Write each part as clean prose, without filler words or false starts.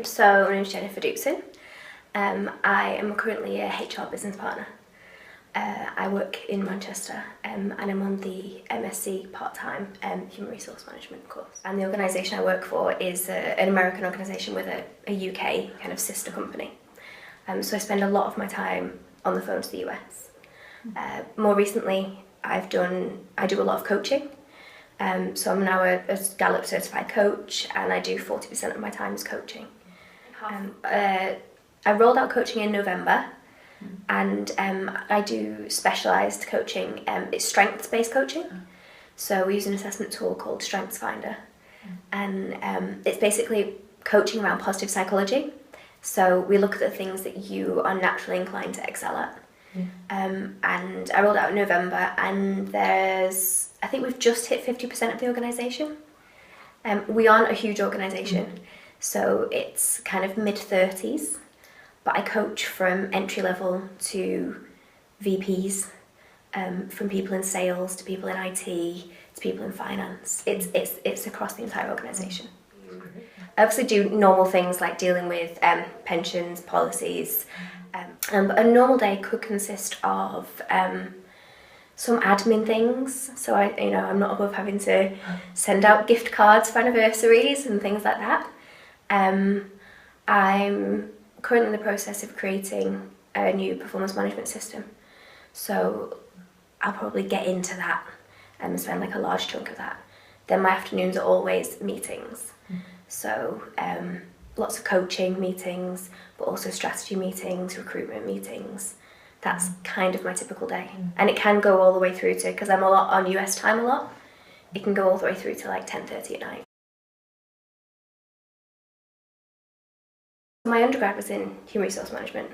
So my name is Jennifer Dootson. I am currently a HR business partner. I work in Manchester and I'm on the MSc part-time Human Resource Management course. And the organisation I work for is an American organisation with a UK kind of sister company. So I spend a lot of my time on the phone to the US. More recently, I do a lot of coaching. So I'm now a Gallup certified coach and I do 40% of my time as coaching. I rolled out coaching in November and I do specialised coaching. It's strengths-based coaching. So we use an assessment tool called StrengthsFinder and it's basically coaching around positive psychology. So we look at the things that you are naturally inclined to excel at. And I rolled out in November and I think we've just hit 50% of the organisation. We aren't a huge organisation, so it's kind of mid-30s, but I coach from entry level to VPs, from people in sales to people in IT to people in finance. It's across the entire organisation. I obviously do normal things like dealing with pensions, policies. A normal day could consist of some admin things. So I'm not above having to send out gift cards for anniversaries and things like that. I'm currently in the process of creating a new performance management system. So I'll probably get into that and spend like a large chunk of that. Then my afternoons are always meetings. So lots of coaching meetings, but also strategy meetings, recruitment meetings. That's kind of my typical day. And it can go all the way through to, because I'm a lot on US time a lot, it can go all the way through to like 10:30 at night. My undergrad was in human resource management.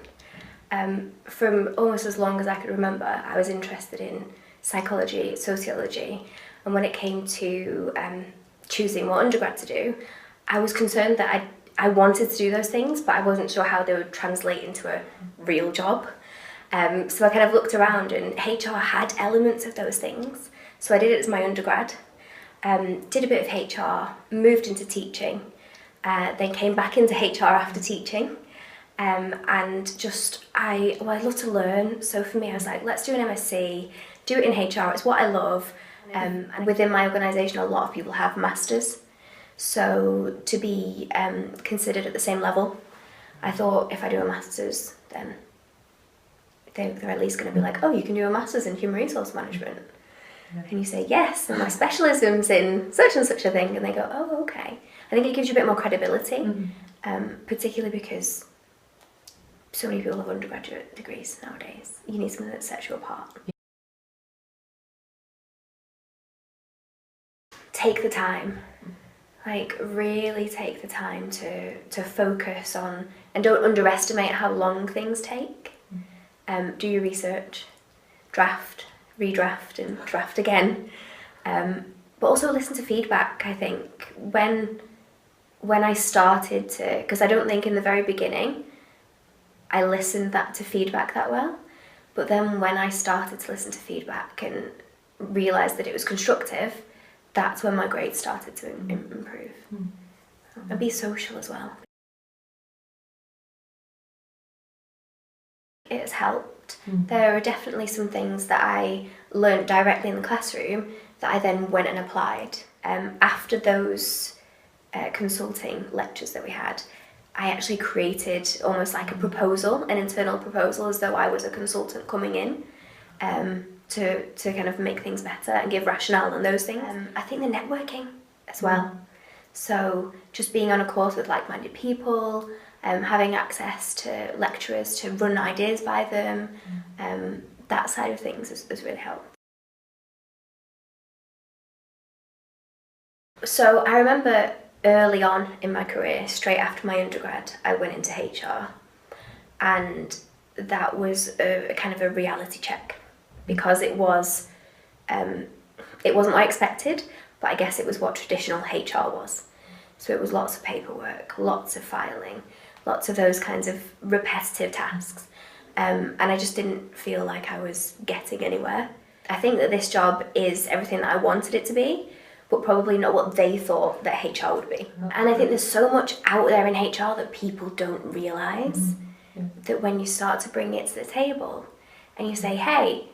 From almost as long as I could remember, I was interested in psychology, sociology, and when it came to choosing what undergrad to do, I was concerned that I wanted to do those things, but I wasn't sure how they would translate into a real job. So I kind of looked around and HR had elements of those things. So I did it as my undergrad, did a bit of HR, moved into teaching, then came back into HR after teaching. And just, I love to learn. So for me, I was like, let's do an MSc, do it in HR, it's what I love. And within my organisation, a lot of people have masters. So to be considered at the same level, I thought if I do a master's, then they're at least going to be like, oh, you can do a master's in human resource management. And you say, yes, and my specialism's in such and such a thing. And they go, oh, okay. I think it gives you a bit more credibility, particularly because so many people have undergraduate degrees nowadays. You need something that sets you apart. Take the time. Like, really take the time to focus on, and don't underestimate how long things take. Do your research, draft, redraft, and draft again. But also listen to feedback, I think. When I started to, because I don't think in the very beginning I listened to feedback that well, but then when I started to listen to feedback and realised that it was constructive, that's when my grades started to improve. And be social as well. It has helped. There are definitely some things that I learnt directly in the classroom that I then went and applied. After those consulting lectures that we had, I actually created almost like a proposal, an internal proposal, as though I was a consultant coming in. To kind of make things better and give rationale on those things. I think the networking as well. So just being on a course with like-minded people, having access to lecturers to run ideas by them, that side of things has really helped. So I remember early on in my career, straight after my undergrad, I went into HR, and that was a kind of a reality check. Because it wasn't what I expected, but I guess it was what traditional HR was. So it was lots of paperwork, lots of filing, lots of those kinds of repetitive tasks. And I just didn't feel like I was getting anywhere. I think that this job is everything that I wanted it to be, but probably not what they thought that HR would be. And I think there's so much out there in HR that people don't realise, that when you start to bring it to the table and you say, hey,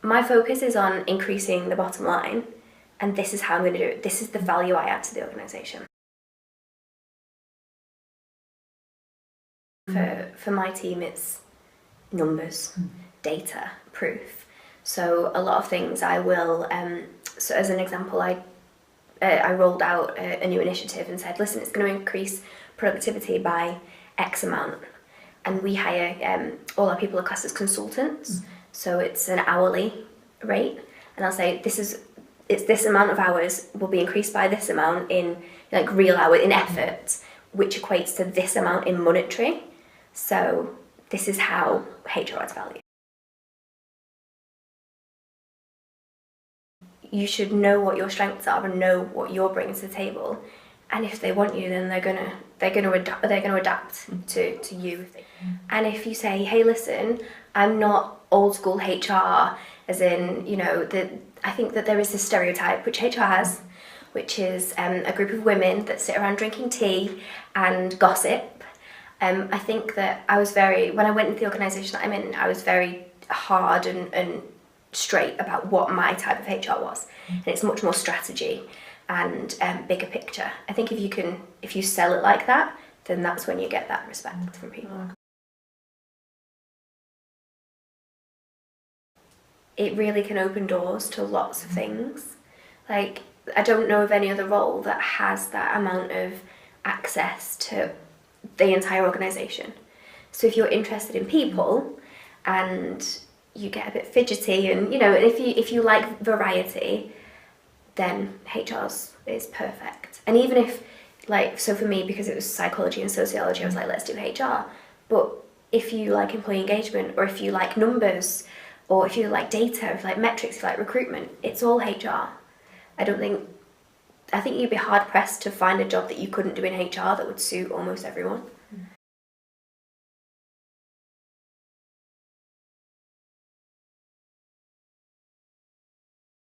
my focus is on increasing the bottom line, and this is how I'm going to do it. This is the value I add to the organisation. For my team, it's numbers, data, proof. So a lot of things I will, so as an example, I rolled out a new initiative and said, listen, it's going to increase productivity by X amount. And we hire all our people are classed as consultants. So it's an hourly rate. And I'll say, it's this amount of hours will be increased by this amount in like real hour in effort, which equates to this amount in monetary. So this is how HR adds value. You should know what your strengths are and know what you're bringing to the table. And if they want you, then they're gonna adapt to you. And if you say, hey, listen, I'm not old school HR, as in, you know, I think that there is this stereotype, which HR has, which is a group of women that sit around drinking tea and gossip. I think that when I went into the organisation that I'm in, I was very hard and straight about what my type of HR was. And it's much more strategy and bigger picture. I think if you sell it like that, then that's when you get that respect from people. It really can open doors to lots of things. Like, I don't know of any other role that has that amount of access to the entire organisation. So if you're interested in people and you get a bit fidgety and, you know, if you like variety, then HR's is perfect. And even if, like, so for me, because it was psychology and sociology, I was like, let's do HR. But if you like employee engagement, or if you like numbers, or if you like data, if you like metrics, if you like recruitment, it's all HR. I think you'd be hard pressed to find a job that you couldn't do in HR that would suit almost everyone.